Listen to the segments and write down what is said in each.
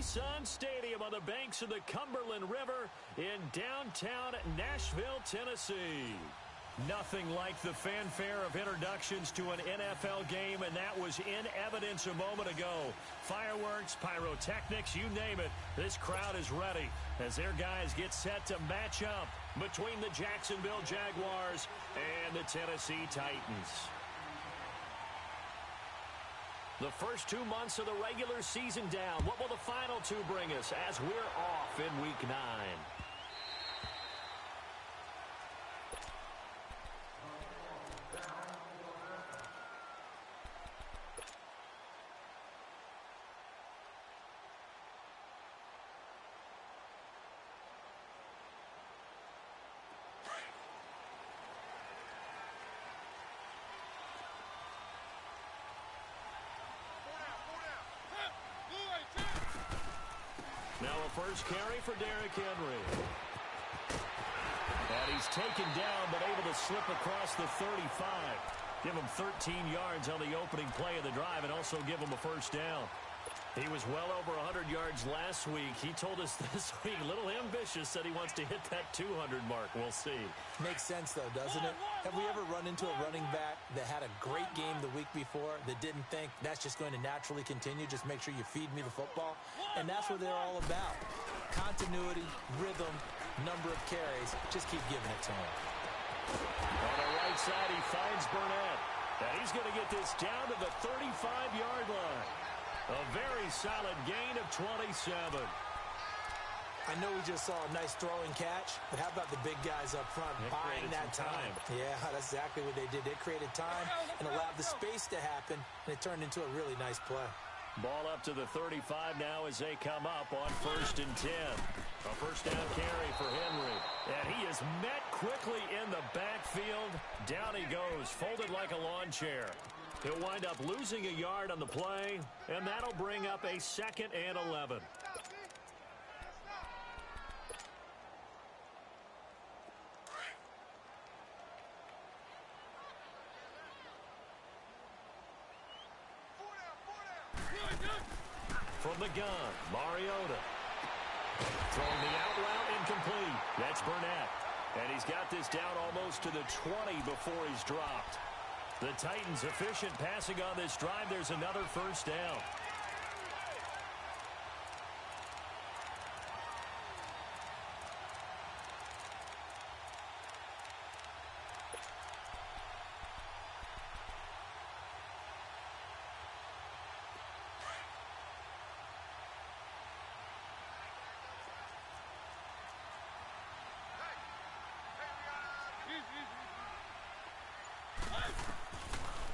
Sun Stadium on the banks of the Cumberland River in downtown Nashville, Tennessee. Nothing like the fanfare of introductions to an NFL game, and that was in evidence a moment ago. Fireworks, pyrotechnics, you name it. This crowd is ready as their guys get set to match up between the Jacksonville Jaguars and the Tennessee Titans. The first 2 months of the regular season down. What will the final two bring us as we're off in Week 9? Now a first carry for Derrick Henry. And he's taken down but able to slip across the 35. Give him 13 yards on the opening play of the drive and also give him a first down. He was well over 100 yards last week. He told us this week, a little ambitious, said he wants to hit that 200 mark. We'll see. Makes sense, though, doesn't it? Have we ever run into a running back that had a great game the week before that didn't think that's just going to naturally continue? Just make sure you feed me the football. And that's what they're all about. Continuity, rhythm, number of carries. Just keep giving it to him. On the right side, he finds Burnett. And he's going to get this down to the 35-yard line. A very solid gain of 27. I know we just saw a nice throwing catch, but how about the big guys up front buying that time? Yeah, that's exactly what they did. They created time and allowed the space to happen, and it turned into a really nice play. Ball up to the 35 now as they come up on 1st and 10. A first down carry for Henry. And he is met quickly in the backfield. Down he goes, folded like a lawn chair. He'll wind up losing a yard on the play, and that'll bring up a 2nd and 11. From the gun, Mariota. Throwing the out route, incomplete. That's Burnett. And he's got this down almost to the 20 before he's dropped. The Titans efficient passing on this drive. There's another first down.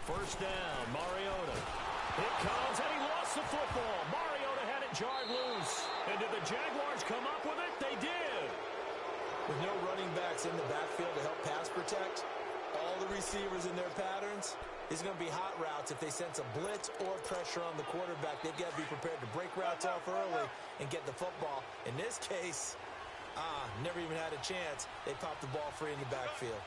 First down, Mariota. It comes, and he lost the football. Mariota had it jarred loose. And did the Jaguars come up with it? They did. With no running backs in the backfield to help pass protect, all the receivers in their patterns, it's going to be hot routes. If they sense a blitz or pressure on the quarterback, they've got to be prepared to break routes off early and get the football. In this case, never even had a chance. They popped the ball free in the backfield.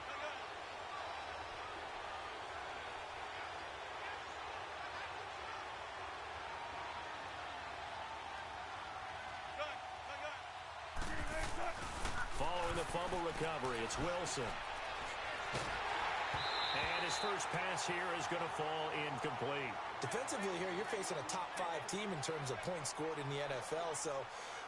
Following the fumble recovery, it's Wilson. And his first pass here is going to fall incomplete. Defensively here, you're facing a top-5 team in terms of points scored in the NFL. So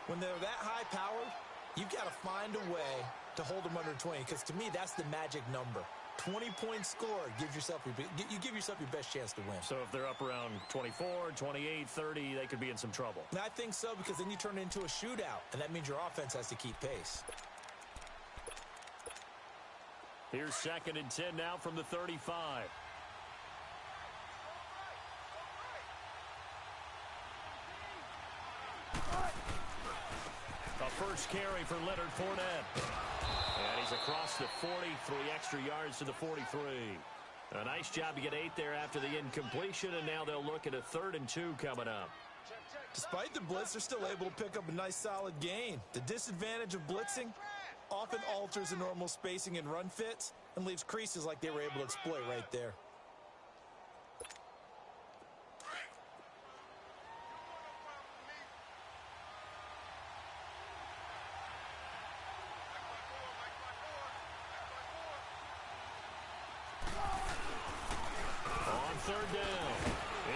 when they're that high-powered, you've got to find a way to hold them under 20. Because to me, that's the magic number. 20 points scored, you give yourself your best chance to win. So if they're up around 24, 28, 30, they could be in some trouble. And I think so, because then you turn it into a shootout, and that means your offense has to keep pace. Here's 2nd and 10 now from the 35. A first carry for Leonard Fournette. And he's across the 40, 3 extra yards to the 43. A nice job to get 8 there after the incompletion, and now they'll look at a 3rd and 2 coming up. Despite the blitz, they're still able to pick up a nice solid gain. The disadvantage of blitzing often alters the normal spacing and run fits and leaves creases like they were able to exploit right there. third down.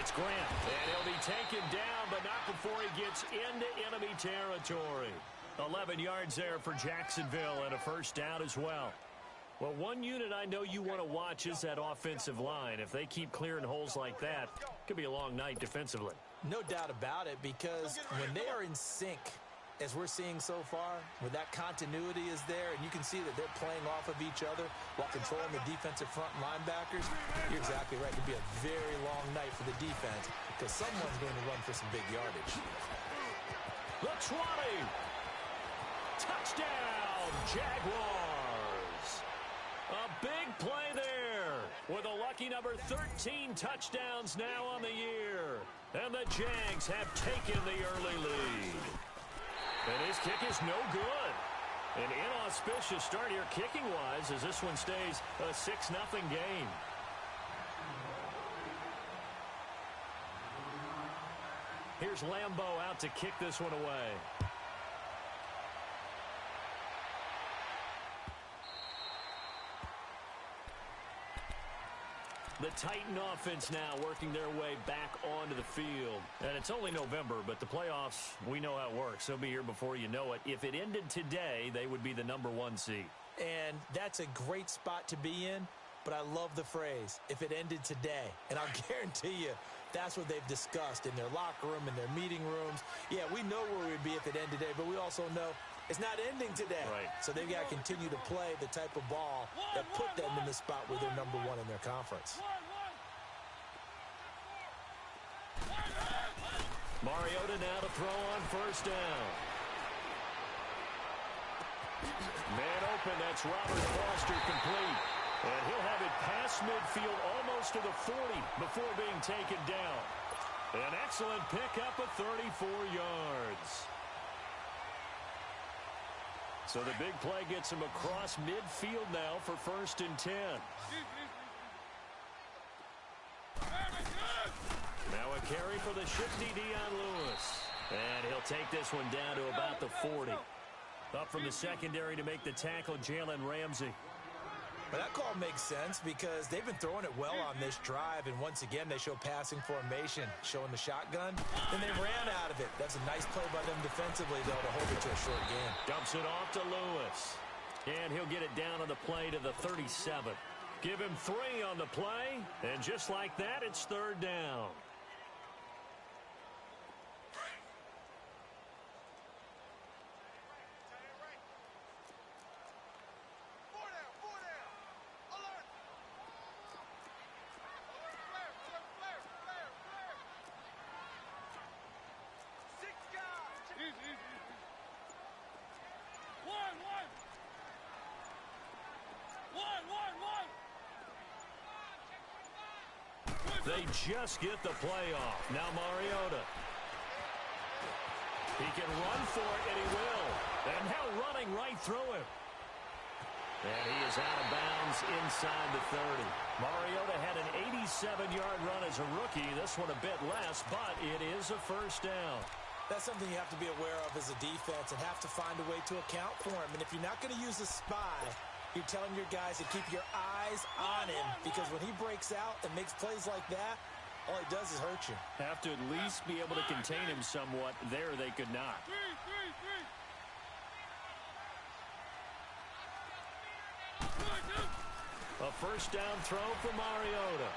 It's Grant, and he'll be taken down, but not before he gets into enemy territory. 11 yards there for Jacksonville and a first down as well. Well, one unit I know you want to watch is that offensive line. If they keep clearing holes like that, it could be a long night defensively. No doubt about it, because when they are in sync, as we're seeing so far, where that continuity is there, and you can see that they're playing off of each other while controlling the defensive front linebackers, you're exactly right. It could be a very long night for the defense because someone's going to run for some big yardage. The 20. Touchdown, Jaguars. A big play there with a lucky number 13 touchdowns now on the year. And the Jags have taken the early lead. And his kick is no good. An inauspicious start here kicking-wise as this one stays a 6-0 game. Here's Lambeau out to kick this one away. The Titan offense now working their way back onto the field. And it's only November, but the playoffs, we know how it works. They'll be here before you know it. If it ended today, they would be the number 1 seed. And that's a great spot to be in, but I love the phrase, if it ended today. And I'll guarantee you, that's what they've discussed in their locker room, in their meeting rooms. Yeah, we know where we'd be if it ended today, but we also know it's not ending today. Right. So they've got to continue to play the type of ball that put them in the spot where they're number 1 in their conference. Mariota now to throw on first down. Man open, that's Robert Foster complete. And he'll have it past midfield almost to the 40 before being taken down. An excellent pickup of 34 yards. So the big play gets him across midfield now for 1st and 10. Now a carry for the shifty Dion Lewis. And he'll take this one down to about the 40. Up from the secondary to make the tackle, Jalen Ramsey. But that call makes sense because they've been throwing it well on this drive, and once again they show passing formation, showing the shotgun, and they ran out of it. That's a nice play by them defensively, though, to hold it to a short game. Dumps it off to Lewis, and he'll get it down on the play to the 37. Give him 3 on the play, and just like that, it's 3rd down. They just get the play off. Now Mariota. He can run for it, and he will. And now running right through him. And he is out of bounds inside the 30. Mariota had an 87-yard run as a rookie. This one a bit less, but it is a first down. That's something you have to be aware of as a defense and have to find a way to account for him. And if you're not going to use a spy, you're telling your guys to keep your eyes on him, because when he breaks out and makes plays like that, all he does is hurt you. Have to at least be able to contain him somewhat. There they could not. A first down throw for Mariota.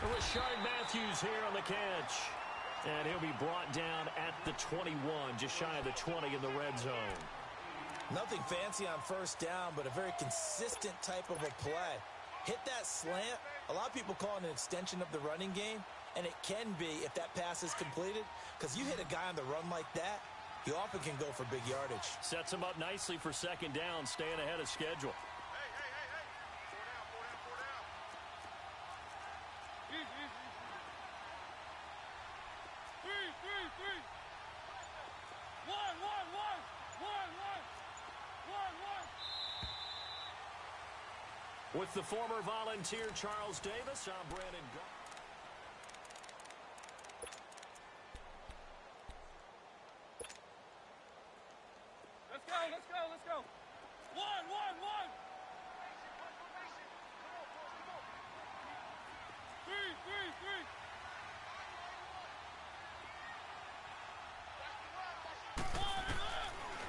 Rashard Matthews here on the catch. And he'll be brought down at the 21, just shy of the 20 in the red zone. Nothing fancy on first down, but a very consistent type of a play. Hit that slant. A lot of people call it an extension of the running game, and it can be if that pass is completed, because you hit a guy on the run like that, you often can go for big yardage. Sets him up nicely for second down, staying ahead of schedule. With the former Volunteer Charles Davis, I'm Brandon Gunn. Let's go. 1.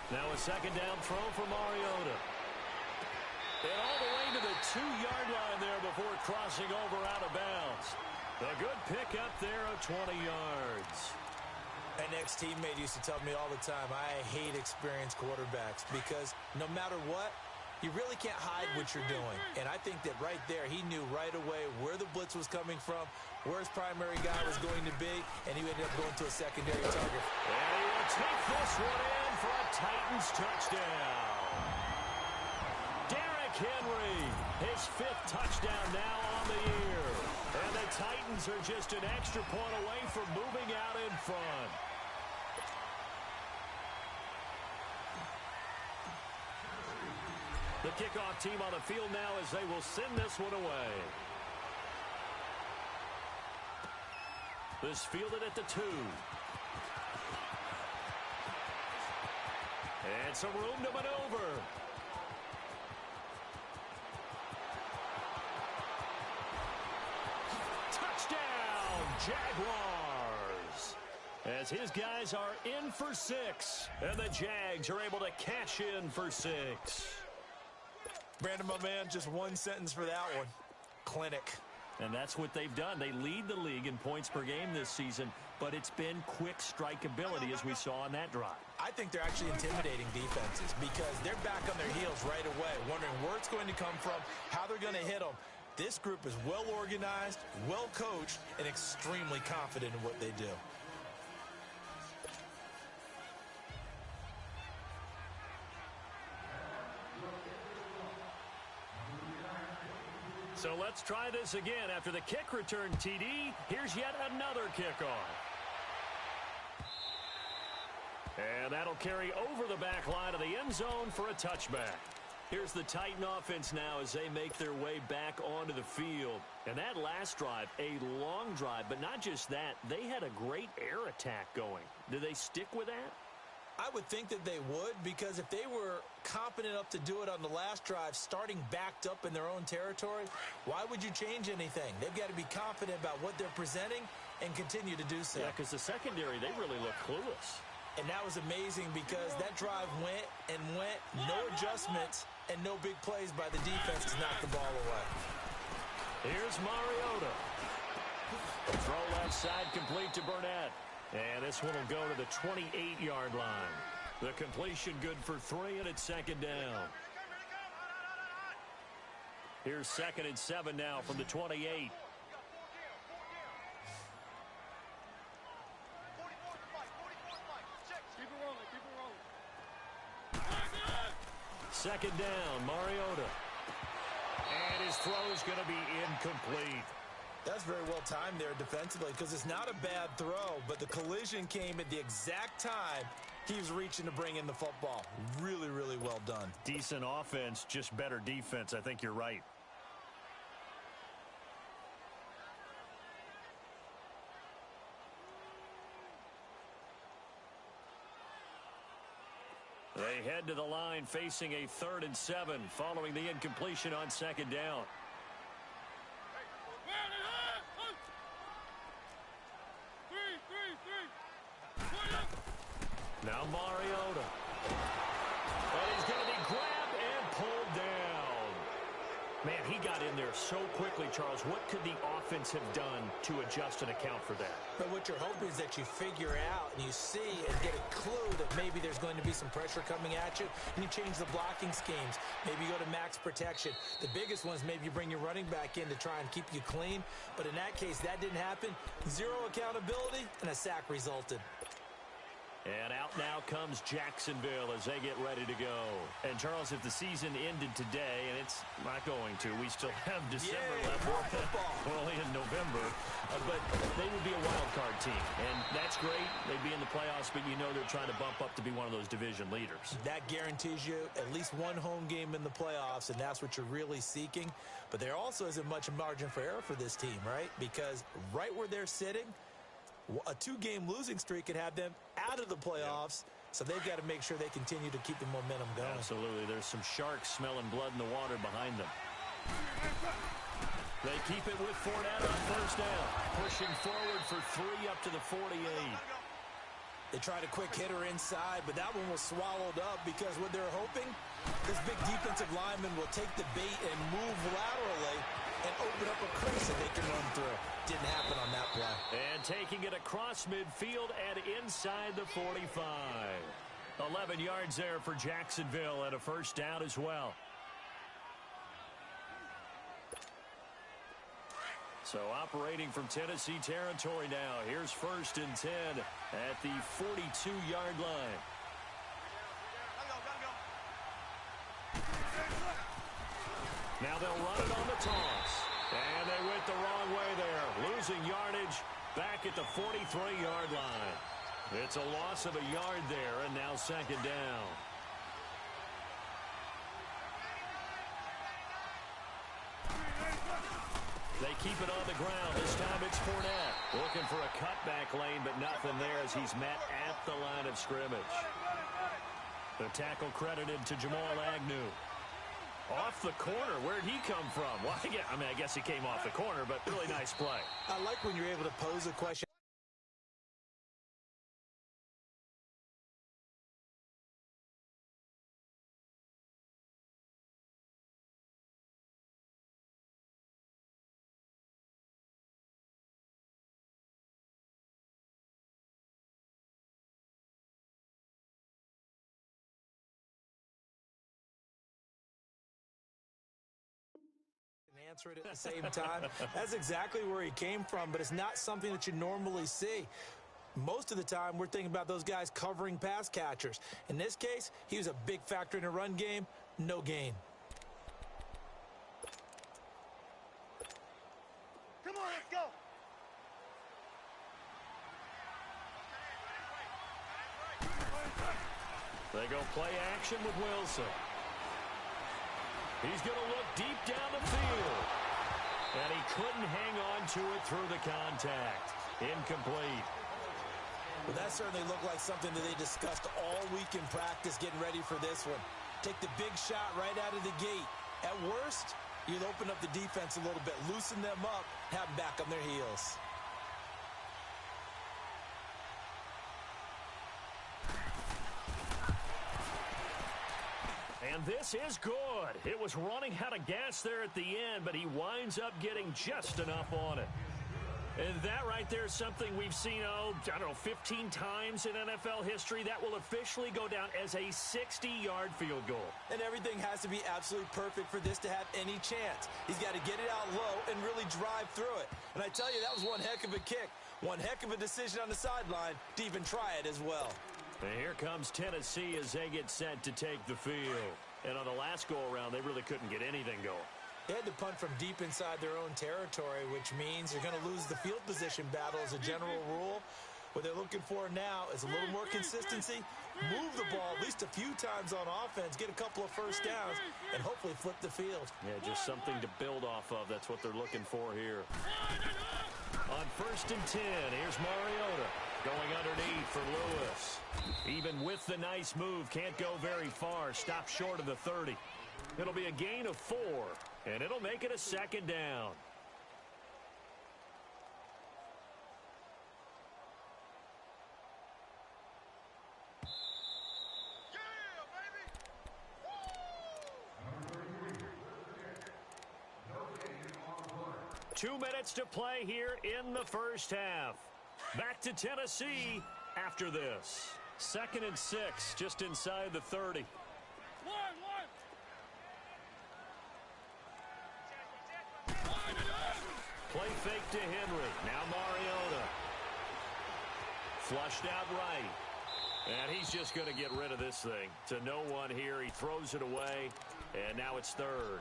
Now a second down throw for Mariota. And all the way to the 2-yard line there before crossing over out of bounds. A good pickup there of 20 yards. An ex-teammate used to tell me all the time, I hate experienced quarterbacks because no matter what, you really can't hide what you're doing. And I think that right there, he knew right away where the blitz was coming from, where his primary guy was going to be, and he ended up going to a secondary target. And he will take this one in for a Titans touchdown. Derrick Henry, his 5th touchdown now on the year. And the Titans are just an extra point away from moving out in front. The kickoff team on the field now as they will send this one away. This fielded at the 2. And some room to maneuver. Touchdown, Jaguars. As his guys are in for 6. And the Jags are able to cash in for 6. Brandon, my man, just one sentence for that one. Clinic. And that's what they've done. They lead the league in points per game this season, but it's been quick strike ability as we saw on that drive. I think they're actually intimidating defenses because they're back on their heels right away, wondering where it's going to come from, how they're going to hit them. This group is well organized, well coached, and extremely confident in what they do. So let's try this again. After the kick return TD, here's yet another kickoff. And that'll carry over the back line of the end zone for a touchback. Here's the Titan offense now as they make their way back onto the field. And that last drive, a long drive, but not just that, they had a great air attack going. Do they stick with that? I would think that they would, because if they were competent enough to do it on the last drive, starting backed up in their own territory, why would you change anything? They've got to be confident about what they're presenting and continue to do so. Yeah, because the secondary, they really look clueless. And that was amazing because that drive went and went, no adjustments, and no big plays by the defense to knock the ball away. Here's Mariota. Throw left side complete to Burnett. And this one will go to the 28-yard line. The completion good for 3, and it's second down. Here's 2nd and 7 now from the 28. Second down, Mariota. And his throw is going to be incomplete. That's very well timed there defensively because it's not a bad throw, but the collision came at the exact time he was reaching to bring in the football. Really, really well done. Decent offense, just better defense. I think you're right. They head to the line facing a 3rd and 7 following the incompletion on second down. Now Mariota. And he's going to be grabbed and pulled down. Man, he got in there so quickly, Charles. What could the offense have done to adjust and account for that? But what you're hoping is that you figure out and you see and get a clue that maybe there's going to be some pressure coming at you, and you change the blocking schemes. Maybe you go to max protection. The biggest one is maybe you bring your running back in to try and keep you clean. But in that case, that didn't happen. Zero accountability, and a sack resulted. And out now comes Jacksonville as they get ready to go. And, Charles, if the season ended today, and it's not going to, we still have December left. We're only in November. But they would be a wild card team. And that's great. They'd be in the playoffs, but you know they're trying to bump up to be one of those division leaders. That guarantees you at least one home game in the playoffs, and that's what you're really seeking. But there also isn't much margin for error for this team, right? Because right where they're sitting, a 2-game losing streak could have them out of the playoffs, so they've got to make sure they continue to keep the momentum going. Absolutely. There's some sharks smelling blood in the water behind them. They keep it with Fournette on first down, pushing forward for 3 up to the 48. They tried a quick hitter inside, but that one was swallowed up because what they're hoping, this big defensive lineman will take the bait and move laterally and open up a crease that they can run through. Didn't happen on that play. And taking it across midfield and inside the 45. 11 yards there for Jacksonville and a first down as well. So operating from Tennessee territory now. Here's 1st and 10 at the 42-yard line. Now they'll run it on the toss. And they went the wrong way there. Losing yardage back at the 43-yard line. It's a loss of a yard there, and now 2nd down. They keep it on the ground. This time it's Fournette. Looking for a cutback lane, but nothing there as he's met at the line of scrimmage. The tackle credited to Jamal Agnew. Off the corner. Where'd he come from? Well, I guess he came off the corner, but really nice play. I like when you're able to pose a question. Answer it at the same time. That's exactly where he came from, but it's not something that you normally see. Most of the time, we're thinking about those guys covering pass catchers. In this case, he was a big factor in the run game. No gain. Come on, let's go. They go play action with Wilson. He's going to look deep down the field. And he couldn't hang on to it through the contact. Incomplete. Well, that certainly looked like something that they discussed all week in practice getting ready for this one. Take the big shot right out of the gate. At worst, you'll open up the defense a little bit, loosen them up, have them back on their heels. And this is good. It was running out of gas there at the end, but he winds up getting just enough on it. And that right there is something we've seen, I don't know, 15 times in NFL history. That will officially go down as a 60-yard field goal. And everything has to be absolutely perfect for this to have any chance. He's got to get it out low and really drive through it. And I tell you, that was one heck of a kick. One heck of a decision on the sideline to even try it as well. And here comes Tennessee as they get set to take the field. And on the last go-around, they really couldn't get anything going. They had to punt from deep inside their own territory, which means they're going to lose the field position battle as a general rule. What they're looking for now is a little more consistency, move the ball at least a few times on offense, get a couple of first downs, and hopefully flip the field. Yeah, just something to build off of. That's what they're looking for here. On 1st and 10, here's Mariota going underneath for Lewis. Even with the nice move, can't go very far. Stop short of the 30. It'll be a gain of 4, and it'll make it a 2nd down. Yeah, baby! 2 minutes to play here in the first half. Back to Tennessee after this. 2nd and 6, just inside the 30. Play fake to Henry. Now Mariota. Flushed out right. And he's just going to get rid of this thing. To no one here. He throws it away. And now it's 3rd.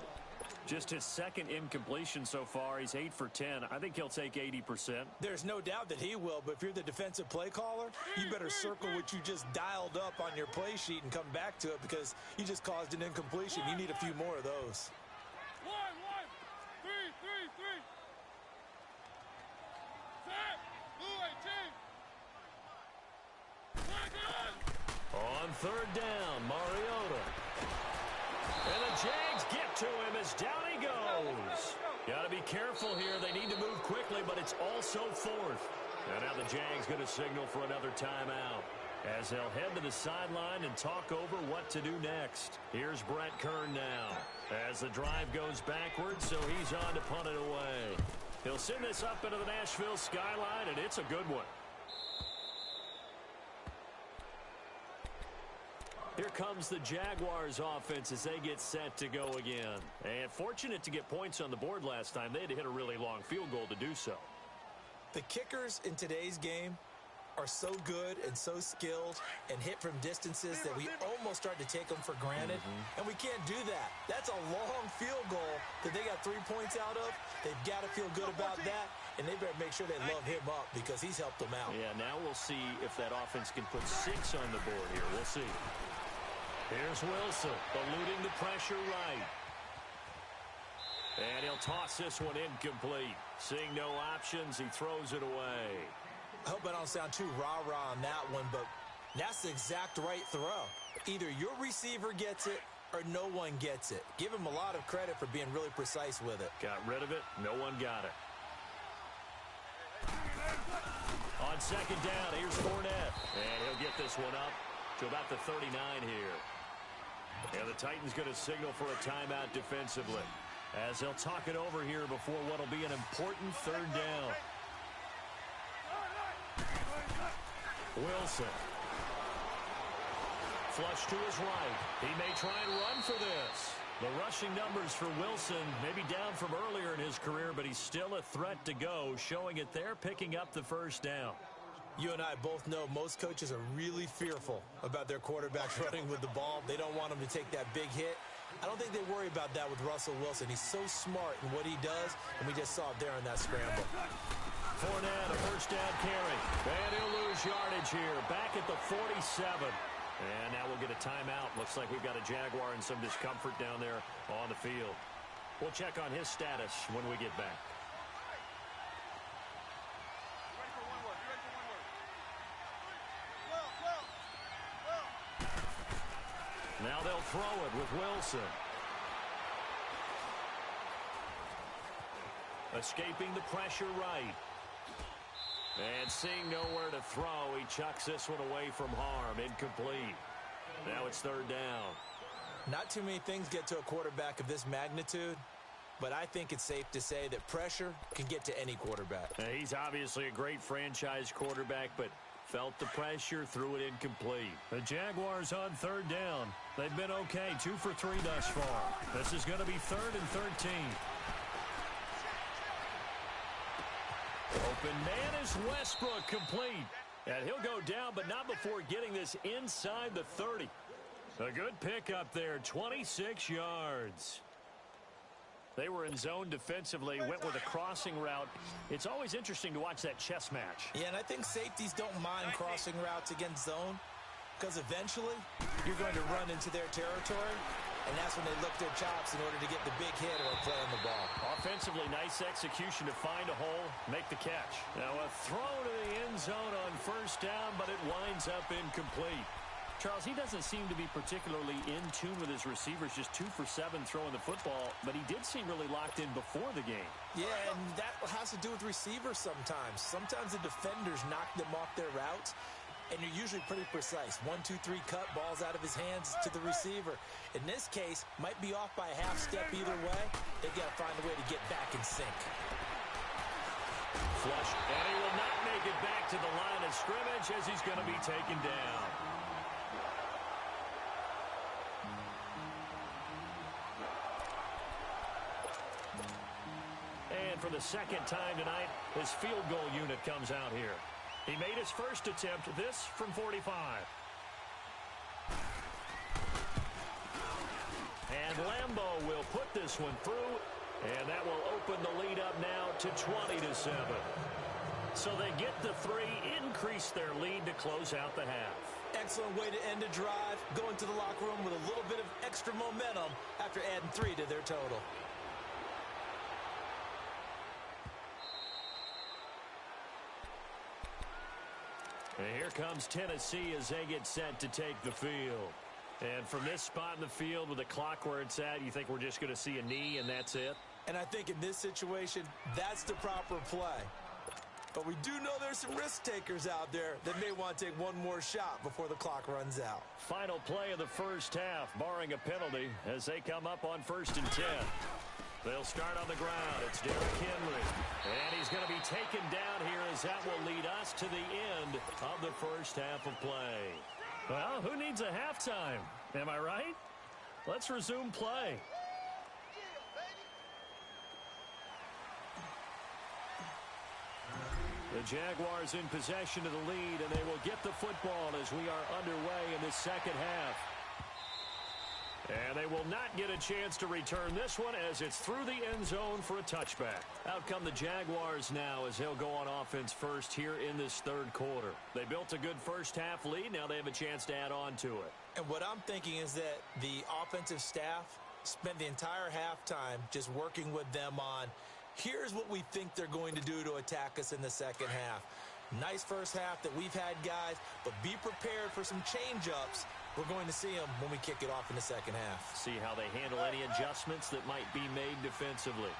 Just his 2nd incompletion so far. He's 8 for 10. I think he'll take 80%. There's no doubt that he will, but if you're the defensive play caller, you better circle what you just dialed up on your play sheet and come back to it because you just caused an incompletion. You need a few more of those. 1, 3, 3, 3. Set. On 3rd down, Mariota. And the Jags get to him as down he goes. Got to be careful here. They need to move quickly, but it's also 4th. And now the the Jags going to signal for another timeout as they'll head to the sideline and talk over what to do next. Here's Brett Kern now as the drive goes backwards, so he's on to punt it away. He'll send this up into the Nashville skyline, and it's a good one. Here comes the Jaguars offense as they get set to go again. And fortunate to get points on the board last time. They had to hit a really long field goal to do so. The kickers in today's game are so good and so skilled and hit from distances that we almost start to take them for granted. And we can't do that. That's a long field goal that they got 3 points out of. They've got to feel good about that, and they better make sure they love him up because he's helped them out. Yeah, now we'll see if that offense can put 6 on the board here. We'll see. Here's Wilson, eluding the pressure right. And he'll toss this one incomplete. Seeing no options, he throws it away. I hope I don't sound too rah-rah on that one, but that's the exact right throw. Either your receiver gets it or no one gets it. Give him a lot of credit for being really precise with it. Got rid of it. No one got it. On second down, here's Fournette. And he'll get this one up to about the 39 here. And the Titans going to signal for a timeout defensively as they'll talk it over here before what will be an important third down. Wilson. Flush to his right. He may try and run for this. The rushing numbers for Wilson maybe down from earlier in his career, but he's still a threat to go, showing it there, picking up the first down. You and I both know most coaches are really fearful about their quarterbacks running with the ball. They don't want him to take that big hit. I don't think they worry about that with Russell Wilson. He's so smart in what he does, and we just saw it there in that scramble. Fournette, a first down carry. And he'll lose yardage here. Back at the 47. And now we'll get a timeout. Looks like we've got a Jaguar in some discomfort down there on the field. We'll check on his status when we get back. Now they'll throw it with Wilson. Escaping the pressure right. And seeing nowhere to throw, he chucks this one away from harm. Incomplete. Now it's third down. Not too many things get to a quarterback of this magnitude, but I think it's safe to say that pressure can get to any quarterback. He's obviously a great franchise quarterback, but felt the pressure, threw it incomplete. The Jaguars on third down. They've been okay, 2 for 3 thus far. This is going to be 3rd and 13. Open man is Westbrook, complete. And he'll go down, but not before getting this inside the 30. A good pickup there, 26 yards. They were in zone defensively, went with a crossing route. It's always interesting to watch that chess match. Yeah, and I think safeties don't mind crossing routes against zone because eventually you're going to run into their territory, and that's when they look their chops in order to get the big hit or play on the ball. Offensively, nice execution to find a hole, make the catch. Now a throw to the end zone on first down, but it winds up incomplete. Charles, he doesn't seem to be particularly in tune with his receivers, just 2 for 7 throwing the football, but he did seem really locked in before the game. Yeah, and that has to do with receivers sometimes. Sometimes the defenders knock them off their routes, and you're usually pretty precise. 1, 2, 3 cut, balls out of his hands to the receiver. In this case, might be off by a half step either way. They've got to find a way to get back in sync. Flush, and he will not make it back to the line of scrimmage as he's going to be taken down. And for the second time tonight, his field goal unit comes out here. He made his first attempt, this from 45. And Lambeau will put this one through, and that will open the lead up now to 20-7. So they get the 3, increase their lead to close out the half. Excellent way to end a drive, going to the locker room with a little bit of extra momentum after adding 3 to their total. And here comes Tennessee as they get set to take the field. And from this spot in the field with the clock where it's at, you think we're just going to see a knee and that's it? And I think in this situation, that's the proper play. But we do know there's some risk takers out there that may want to take one more shot before the clock runs out. Final play of the first half, barring a penalty, as they come up on 1st and 10. They'll start on the ground. It's Derrick Henry. And he's going to be taken down here as that will lead us to the end of the first half of play. Well, who needs a halftime? Am I right? Let's resume play. The Jaguars in possession of the lead, and they will get the football as we are underway in the second half. And they will not get a chance to return this one as it's through the end zone for a touchback. Out come the Jaguars now as they'll go on offense first here in this third quarter. They built a good first half lead. Now they have a chance to add on to it. And what I'm thinking is that the offensive staff spent the entire halftime just working with them on, here's what we think they're going to do to attack us in the second half. Nice first half that we've had, guys, but be prepared for some change-ups. We're going to see them when we kick it off in the second half. See how they handle any adjustments that might be made defensively.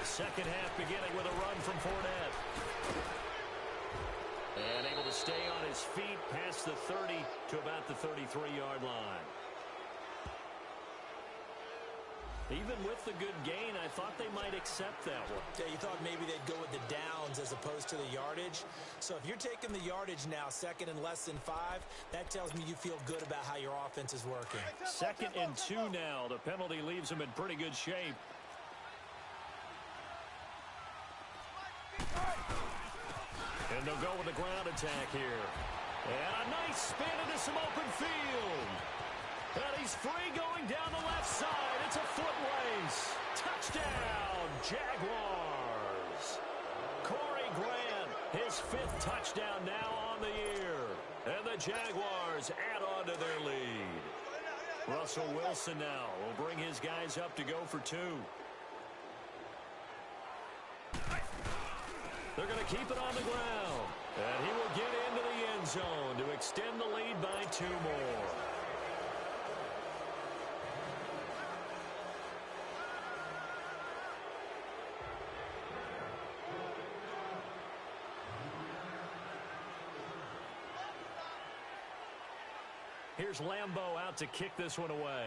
Second half beginning with a run from Fournette. And able to stay on his feet past the 30 to about the 33-yard line. Even with the good gain, I thought they might accept that one. Yeah, you thought maybe they'd go with the downs as opposed to the yardage. So if you're taking the yardage now, second and less than 5, that tells me you feel good about how your offense is working. 2nd and 2 now. The penalty leaves them in pretty good shape. And they'll go with the ground attack here. And a nice spin into some open field. And he's free going down the left side. It's a foot race. Touchdown, Jaguars. Corey Grant, his 5th touchdown now on the year. And the Jaguars add on to their lead. Russell Wilson now will bring his guys up to go for 2. They're going to keep it on the ground. And he will get into the end zone to extend the lead by 2 more. Here's Lambeau out to kick this one away.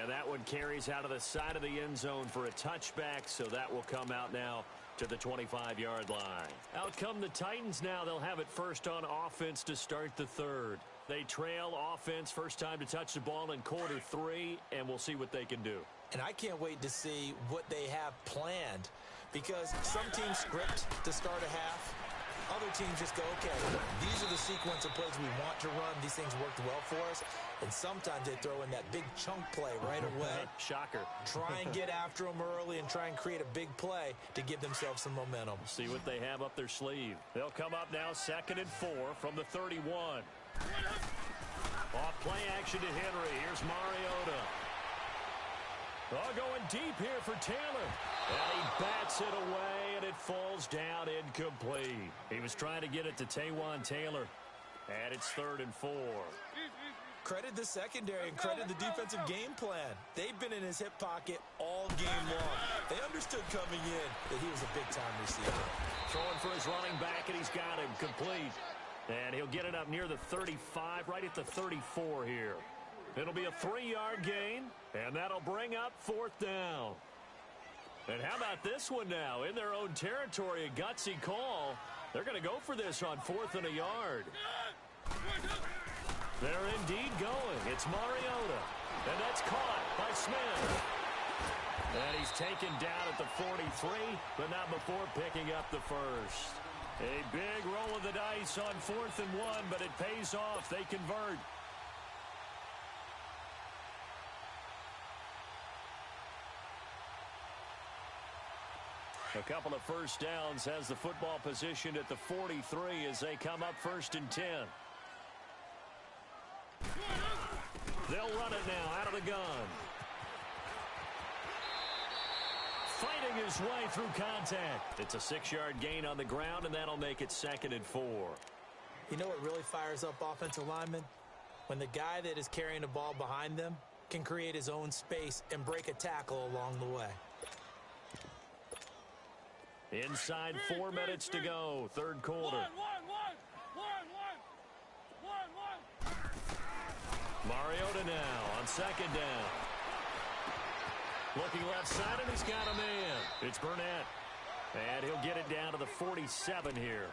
And that one carries out of the side of the end zone for a touchback, so that will come out now to the 25-yard line. Out come the Titans now. They'll have it first on offense to start the third. They trail offense first time to touch the ball in quarter 3, and we'll see what they can do. And I can't wait to see what they have planned, because some teams script to start a half. Other teams just go, okay, these are the sequence of plays we want to run. These things worked well for us. And sometimes they throw in that big chunk play right away. Shocker. Try and get after them early and try and create a big play to give themselves some momentum. See what they have up their sleeve. They'll come up now 2nd and 4 from the 31. Off play action to Henry. Here's Mariota. Going deep here for Taylor. And he bats it away, and it falls down incomplete. He was trying to get it to Taywan Taylor. And it's 3rd and 4. Credit the secondary and credit the defensive game plan. They've been in his hip pocket all game long. They understood coming in that he was a big-time receiver. Throwing for his running back, and he's got him complete. And he'll get it up near the 35, right at the 34 here. It'll be a 3-yard gain, and that'll bring up 4th down. And how about this one now? In their own territory, a gutsy call. They're going to go for this on 4th and a yard. They're indeed going. It's Mariota. And that's caught by Smith. And he's taken down at the 43, but not before picking up the first. A big roll of the dice on 4th and 1, but it pays off. They convert. A couple of first downs has the football positioned at the 43 as they come up 1st and 10. They'll run it now out of the gun. Fighting his way through contact. It's a 6-yard gain on the ground, and that'll make it 2nd and 4. You know what really fires up offensive linemen? When the guy that is carrying the ball behind them can create his own space and break a tackle along the way. Inside 4 minutes to go, third quarter. One. Mariota now on second down. Looking left side, and he's got a man. It's Burnett. And he'll get it down to the 47 here.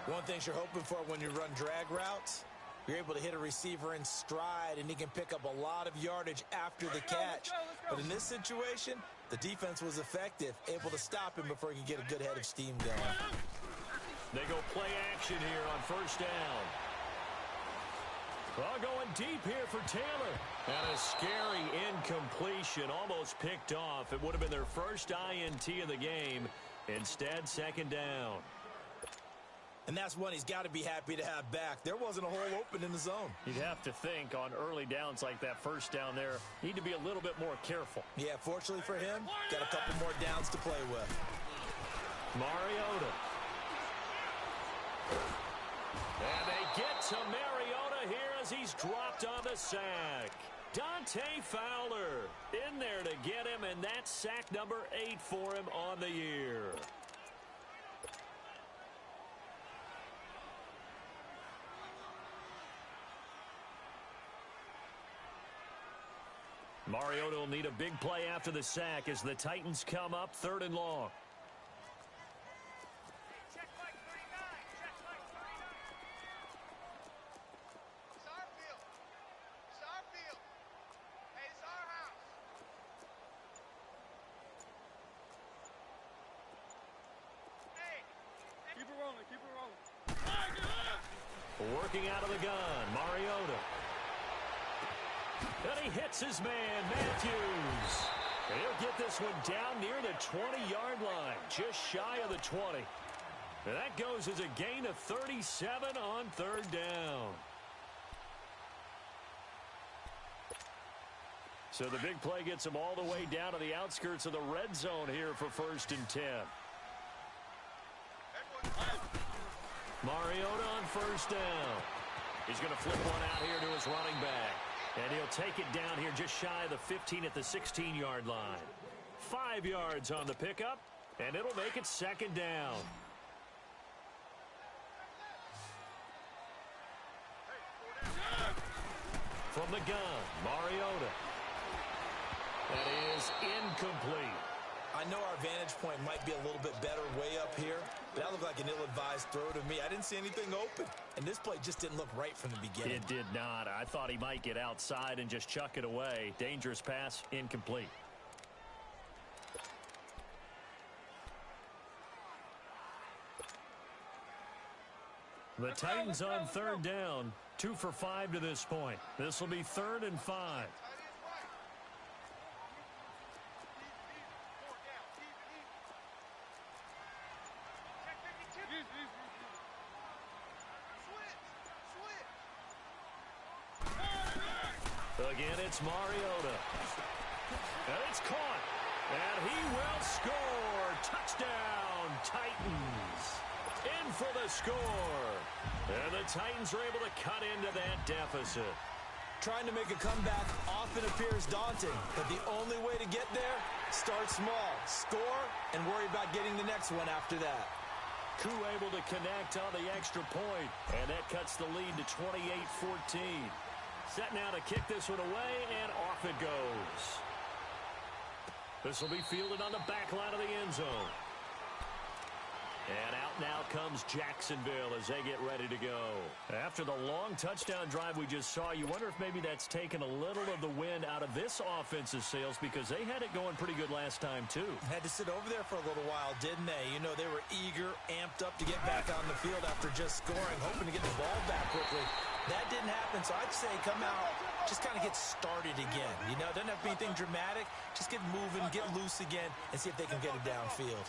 One thing you're hoping for when you run drag routes, you're able to hit a receiver in stride, and he can pick up a lot of yardage after the catch. But in this situation, the defense was effective, able to stop him before he could get a good head of steam going. They go play action here on first down. Well, going deep here for Taylor. And a scary incompletion, almost picked off. It would have been their first INT of the game. Instead, second down. And that's one he's got to be happy to have back. There wasn't a hole open in the zone. You'd have to think on early downs like that first down there, need to be a little bit more careful. Yeah, fortunately for him, got a couple more downs to play with. Mariota. And they get to Mariota here as he's dropped on the sack. Dante Fowler in there to get him, and that's sack number 8 for him on the year. Mariota will need a big play after the sack as the Titans come up 3rd and long. Working out of the gun, Mariota. And he hits his man, Matthews. And he'll get this one down near the 20-yard line, just shy of the 20. And that goes as a gain of 37 on 3rd down. So the big play gets him all the way down to the outskirts of the red zone here for 1st and 10. Mariota on 1st down. He's going to flip one out here to his running back. And he'll take it down here just shy of the 15 at the 16-yard line. 5 yards on the pickup, and it'll make it 2nd down. From the gun, Mariota. That is incomplete. I know our vantage point might be a little bit better way up here, but that looked like an ill-advised throw to me. I didn't see anything open, and this play just didn't look right from the beginning. It did not. I thought he might get outside and just chuck it away. Dangerous pass, incomplete. The Titans on 3rd down, 2 for 5 to this point. This will be 3rd and 5. Again, it's Mariota. And it's caught. And he will score. Touchdown, Titans. In for the score. And the Titans are able to cut into that deficit. Trying to make a comeback often appears daunting, but the only way to get there, start small, score, and worry about getting the next one after that. Koo able to connect on the extra point, and that cuts the lead to 28-14. Set now to kick this one away, and off it goes. This will be fielded on the back line of the end zone. And out now comes Jacksonville as they get ready to go. After the long touchdown drive we just saw, you wonder if maybe that's taken a little of the wind out of this offensive sails because they had it going pretty good last time, too. Had to sit over there for a little while, didn't they? You know, they were eager, amped up to get back on the field after just scoring, hoping to get the ball back quickly. That didn't happen, so I'd say come out, just kind of get started again. You know, it doesn't have to be anything dramatic. Just get moving, get loose again, and see if they can get it downfield.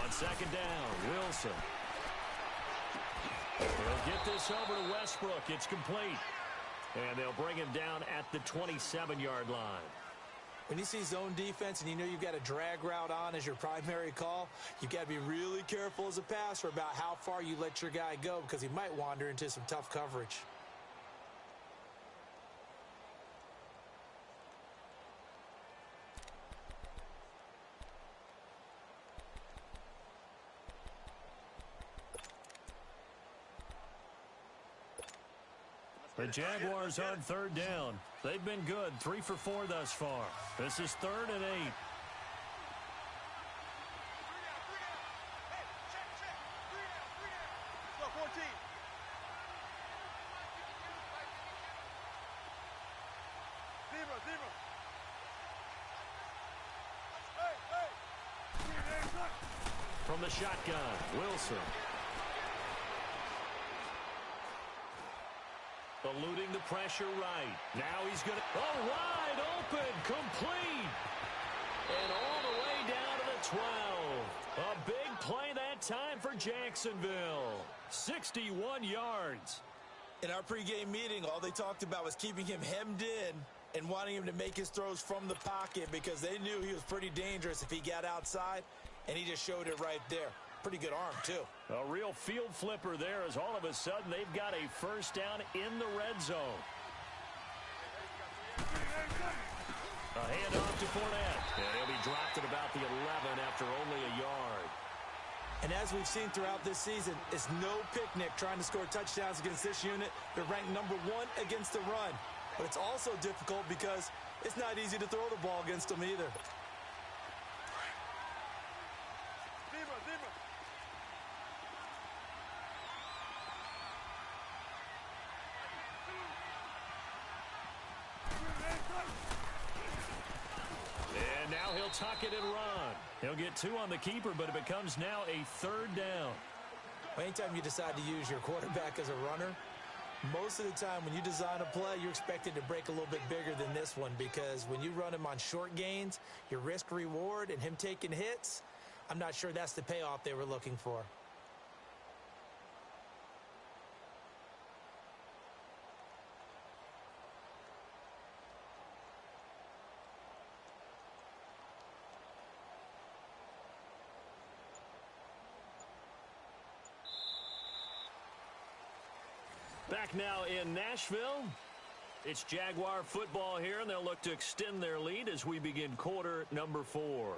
On 2nd down, Wilson. They'll get this over to Westbrook. It's complete. And they'll bring him down at the 27-yard line. When you see zone defense and you know you've got a drag route on as your primary call, you've got to be really careful as a passer about how far you let your guy go because he might wander into some tough coverage. The Jaguars on third down. They've been good, 3 for 4 thus far. This is 3rd and 8. Go, 14. Zero. Hey. From the shotgun, Wilson. Eluding the pressure right. Now he's going to... Oh, wide open, complete. And all the way down to the 12. A big play that time for Jacksonville. 61 yards. In our pregame meeting, all they talked about was keeping him hemmed in and wanting him to make his throws from the pocket because they knew he was pretty dangerous if he got outside, and he just showed it right there. Pretty good arm, too. A real field flipper there as all of a sudden they've got a first down in the red zone. A handoff to Fournette. And he'll be dropped at about the 11 after only a yard. And as we've seen throughout this season, it's no picnic trying to score touchdowns against this unit. They're ranked number 1 against the run. But it's also difficult because it's not easy to throw the ball against them either. Zero. And now he'll tuck it and run. He'll get 2 on the keeper, but it becomes now a 3rd down. Anytime you decide to use your quarterback as a runner, most of the time when you design a play, you're expected to break a little bit bigger than this one because when you run him on short gains, your risk-reward and him taking hits, I'm not sure that's the payoff they were looking for. Back now in Nashville. It's Jaguar football here, and they'll look to extend their lead as we begin quarter number 4.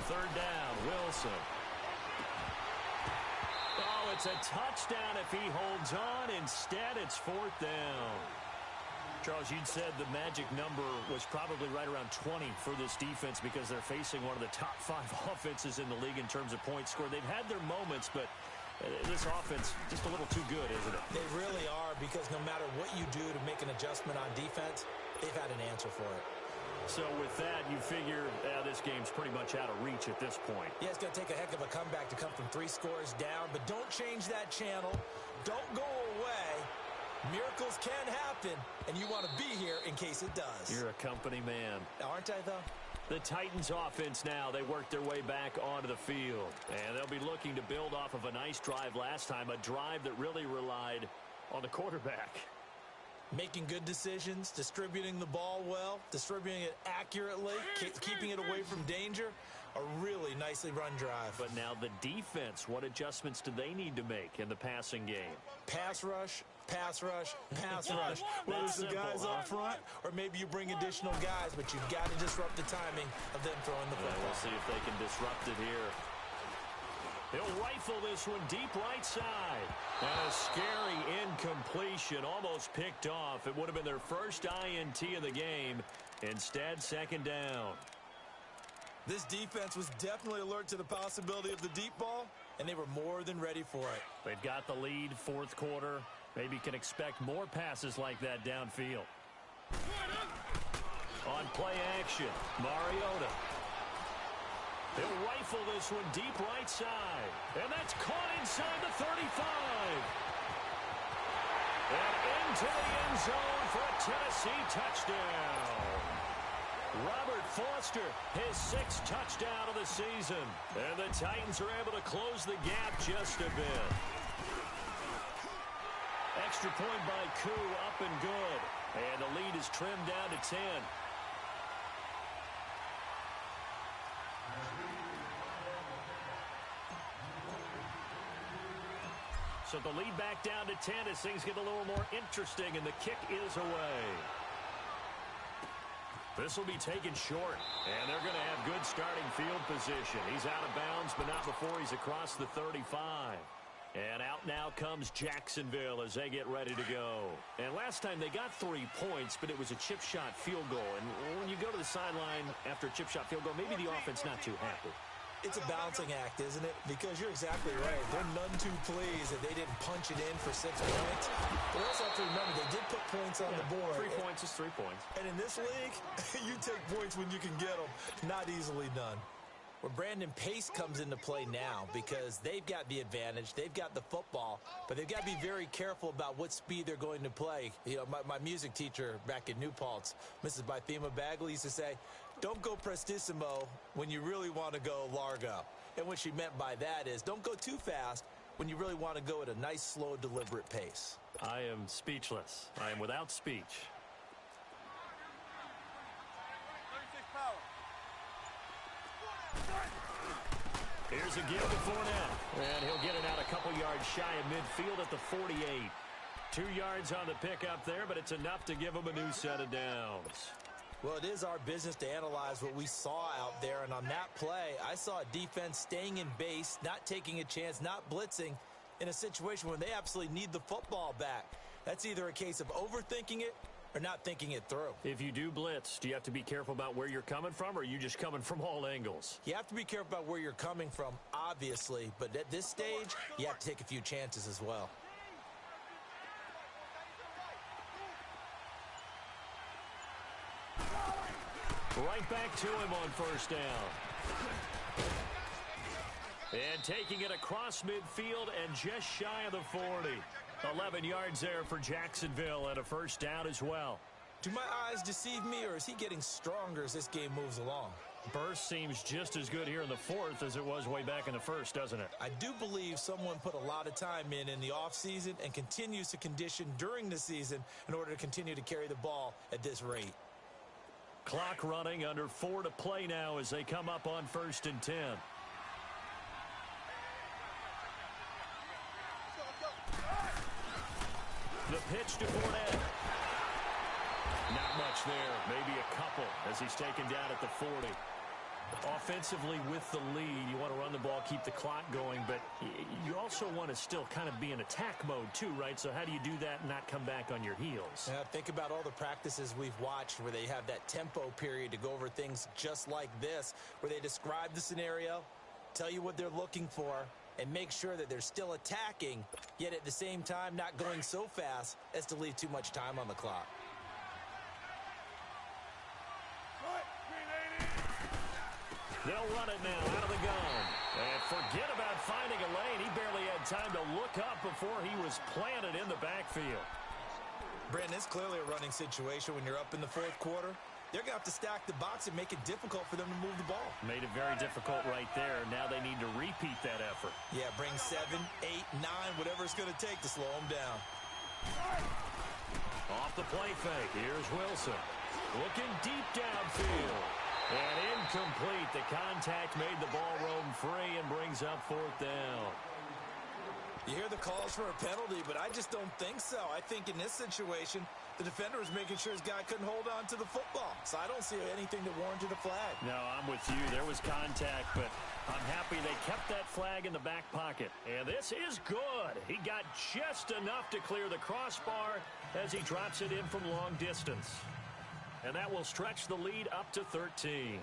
Third down, Wilson. Oh, it's a touchdown if he holds on. Instead, it's 4th down. Charles, you'd said the magic number was probably right around 20 for this defense because they're facing one of the top 5 offenses in the league in terms of points scored. They've had their moments, but this offense just a little too good, isn't it? They really are because no matter what you do to make an adjustment on defense, they've had an answer for it. So with that, you figure this game's pretty much out of reach at this point. Yeah, it's going to take a heck of a comeback to come from 3 scores down, but don't change that channel. Don't go away. Miracles can happen, and you want to be here in case it does. You're a company man. Aren't I, though? The Titans offense now, they work their way back onto the field. And they'll be looking to build off of a nice drive last time, a drive that really relied on the quarterback. Making good decisions, distributing the ball well, distributing it accurately, keeping it away from danger. A really nicely run drive. But now the defense, what adjustments do they need to make in the passing game? Pass rush, pass rush, pass rush. Whether it's the guys up front or maybe you bring additional guys, but you've got to disrupt the timing of them throwing the football. We'll see if they can disrupt it here. He'll rifle this one deep right side. And a scary incompletion, almost picked off. It would have been their first INT of the game. Instead, 2nd down. This defense was definitely alert to the possibility of the deep ball, and they were more than ready for it. They've got the lead, 4th quarter. Maybe can expect more passes like that downfield. On play action, Mariota. He'll rifle this one deep right side. And that's caught inside the 35. And into the end zone for a Tennessee touchdown. Robert Foster, his 6th touchdown of the season. And the Titans are able to close the gap just a bit. Extra point by Koo, up and good. And the lead is trimmed down to 10. So the lead back down to 10 as things get a little more interesting, and the kick is away. This will be taken short, and they're going to have good starting field position. He's out of bounds, but not before he's across the 35. And out now comes Jacksonville as they get ready to go. And last time they got 3 points, but it was a chip shot field goal. And when you go to the sideline after a chip shot field goal, maybe the offense not too happy. It's a balancing act, isn't it? Because you're exactly right. They're none too pleased that they didn't punch it in for 6 points. But also have to remember, they did put points on the board. 3 points is 3 points. And in this league, you take points when you can get them. Not easily done. Well, Brandon, pace comes into play now because they've got the advantage. They've got the football, but they've got to be very careful about what speed they're going to play. You know, my music teacher back in New Paltz, Mrs. Bythema Bagley, used to say, don't go prestissimo when you really want to go largo. And what she meant by that is don't go too fast when you really want to go at a nice, slow, deliberate pace. I am speechless. I am without speech. 36 power. Here's a give to Fournette. And he'll get it out a couple yards shy of midfield at the 48. 2 yards on the pickup there, but it's enough to give him a new set of downs. Well, it is our business to analyze what we saw out there, and on that play, I saw a defense staying in base, not taking a chance, not blitzing in a situation where they absolutely need the football back. That's either a case of overthinking it or not thinking it through. If you do blitz, do you have to be careful about where you're coming from, or are you just coming from all angles? You have to be careful about where you're coming from, obviously, but at this stage, you have to take a few chances as well. Right back to him on first down. And taking it across midfield and just shy of the 40. 11 yards there for Jacksonville and a first down as well. Do my eyes deceive me, or is he getting stronger as this game moves along? Burst seems just as good here in the fourth as it was way back in the first, doesn't it? I do believe someone put a lot of time in the offseason and continues to condition during the season in order to continue to carry the ball at this rate. Clock running, under 4 to play now as they come up on 1st and 10. The pitch to Fournette. Not much there, maybe a couple as he's taken down at the 40. Offensively with the lead, you want to run the ball, keep the clock going, but you also want to still kind of be in attack mode too, right? So how do you do that and not come back on your heels? Yeah, think about all the practices we've watched where they have that tempo period to go over things just like this, where they describe the scenario, tell you what they're looking for, and make sure that they're still attacking, yet at the same time not going so fast as to leave too much time on the clock. They'll run it now out of the gun. And forget about finding a lane. He barely had time to look up before he was planted in the backfield. Brandon, it's clearly a running situation when you're up in the fourth quarter. They're going to have to stack the box and make it difficult for them to move the ball. Made it very difficult right there. Now they need to repeat that effort. Yeah, bring 7, 8, 9, whatever it's going to take to slow them down. Off the play fake. Here's Wilson. Looking deep downfield. And incomplete. The contact made the ball roam free and brings up 4th down. You hear the calls for a penalty, but I just don't think so. I think in this situation, the defender was making sure his guy couldn't hold on to the football. So I don't see anything that warranted a flag. No, I'm with you. There was contact, but I'm happy they kept that flag in the back pocket. And this is good. He got just enough to clear the crossbar as he drops it in from long distance. And that will stretch the lead up to 13.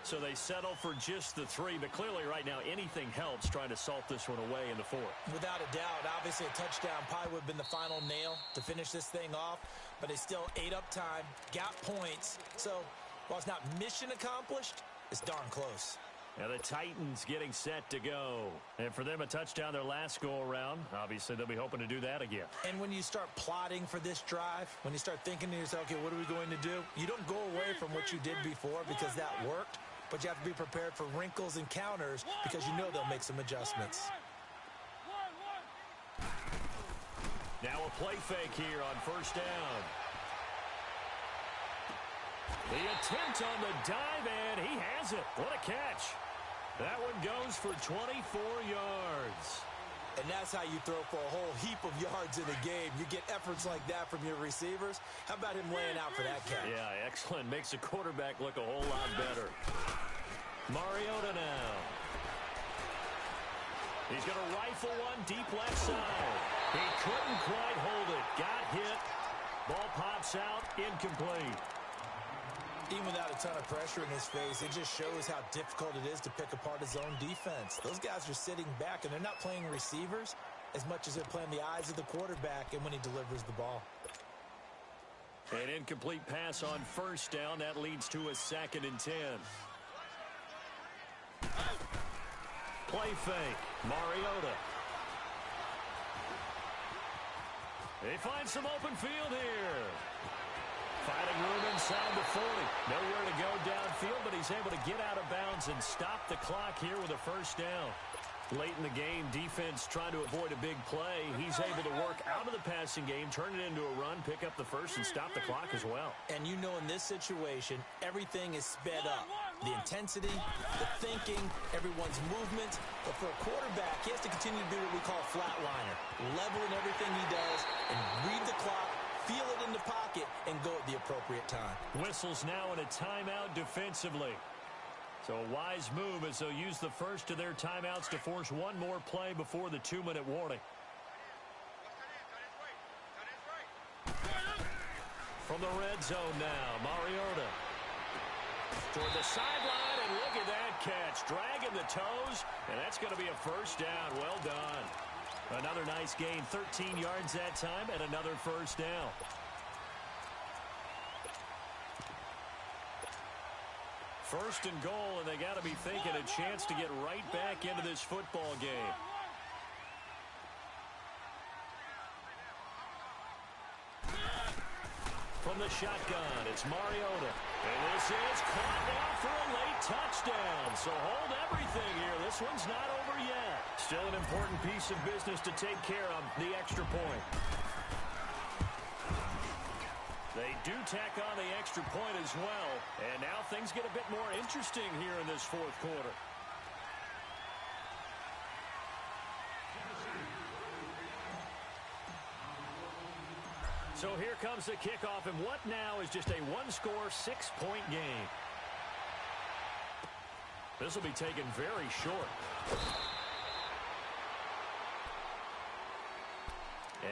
So they settle for just the 3, but clearly right now anything helps trying to salt this one away in the 4th. Without a doubt, obviously a touchdown probably would have been the final nail to finish this thing off, but they still ate up time, got points. So while it's not mission accomplished, it's darn close. Now the Titans getting set to go. And for them, a touchdown their last go-around. Obviously, they'll be hoping to do that again. And when you start plotting for this drive, when you start thinking to yourself, okay, what are we going to do? You don't go away from what you did before because that worked, but you have to be prepared for wrinkles and counters because you know they'll make some adjustments. Now a play fake here on 1st down. The attempt on the dive, and he has it. What a catch. That one goes for 24 yards. And that's how you throw for a whole heap of yards in a game. You get efforts like that from your receivers. How about him laying out for that catch? Yeah, excellent. Makes the quarterback look a whole lot better. Mariota now. He's going to rifle one deep left side. He couldn't quite hold it. Got hit. Ball pops out. Incomplete. Even without a ton of pressure in his face, it just shows how difficult it is to pick apart his own defense. Those guys are sitting back, and they're not playing receivers as much as they're playing the eyes of the quarterback and when he delivers the ball. An incomplete pass on first down. That leads to a 2nd and 10. Play fake. Mariota. They find some open field here. Finding room inside the 40. Nowhere to go downfield, but he's able to get out of bounds and stop the clock here with a first down. Late in the game, defense trying to avoid a big play. He's able to work out of the passing game, turn it into a run, pick up the first, and stop the clock as well. And you know in this situation, everything is sped up. The intensity, the thinking, everyone's movement. But for a quarterback, he has to continue to do what we call a flatliner. Level in everything he does and read the clock, feel it in the pocket, and go at the appropriate time. Whistles now in a timeout defensively. So a wise move as they'll use the first of their timeouts to force one more play before the 2-minute warning. From the red zone now, Mariota. Toward the sideline, and look at that catch. Dragging the toes, and that's going to be a first down. Well done. Another nice gain, 13 yards that time, and another first down. First and goal, and they got to be thinking a chance to get right back into this football game. From the shotgun, it's Mariota. And this is caught now for a late touchdown. So hold everything here. This one's not over yet. Still an important piece of business to take care of, the extra point. They do tack on the extra point as well. And now things get a bit more interesting here in this fourth quarter. So here comes the kickoff, and what now is just a one-score, 6-point game. This will be taken very short.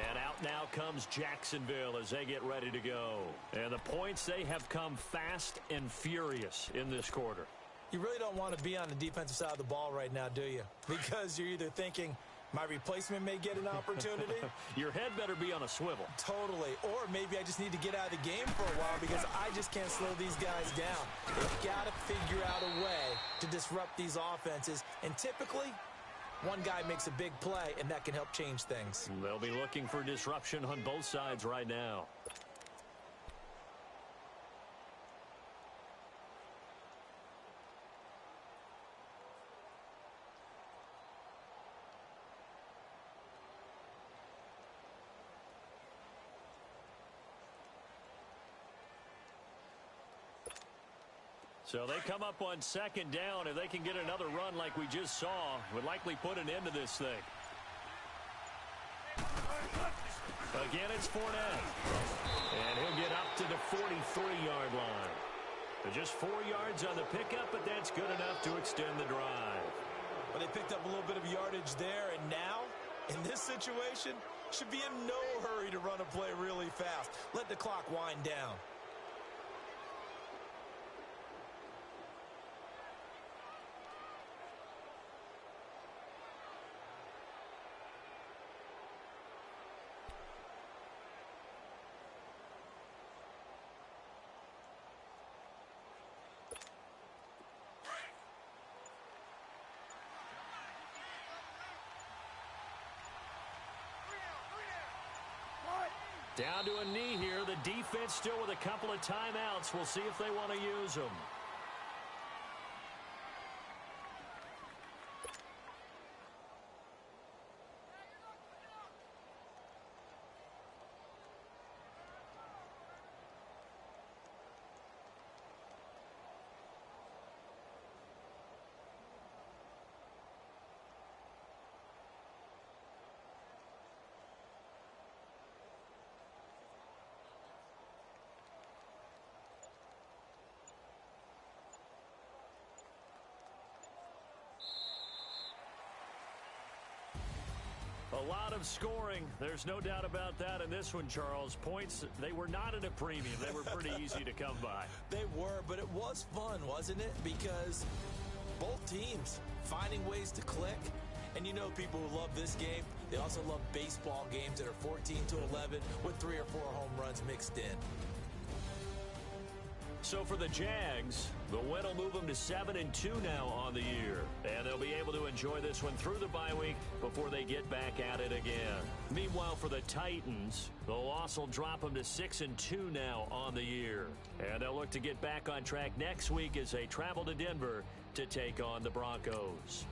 And out now comes Jacksonville as they get ready to go. And the points, they have come fast and furious in this quarter. You really don't want to be on the defensive side of the ball right now, do you? Because you're either thinking, my replacement may get an opportunity. Your head better be on a swivel. Totally. Or maybe I just need to get out of the game for a while because I just can't slow these guys down. They've got to figure out a way to disrupt these offenses. And typically, one guy makes a big play, and that can help change things. They'll be looking for disruption on both sides right now. So they come up on second down. If they can get another run like we just saw, would likely put an end to this thing. Again, it's Fournette. And he'll get up to the 43-yard line. Just 4 yards on the pickup, but that's good enough to extend the drive. Well, they picked up a little bit of yardage there, and now, in this situation, should be in no hurry to run a play really fast. Let the clock wind down. Down to a knee here. The defense still with a couple of timeouts. We'll see if they want to use them. A lot of scoring. There's no doubt about that in this one, Charles. Points, they were not at a premium. They were pretty easy to come by. They were, but it was fun, wasn't it? Because both teams finding ways to click. And you know people who love this game, they also love baseball games that are 14-11 with 3 or 4 home runs mixed in. So for the Jags, the win will move them to 7-2 now on the year. And they'll be able to enjoy this one through the bye week before they get back at it again. Meanwhile, for the Titans, the loss will drop them to 6-2 now on the year. And they'll look to get back on track next week as they travel to Denver to take on the Broncos.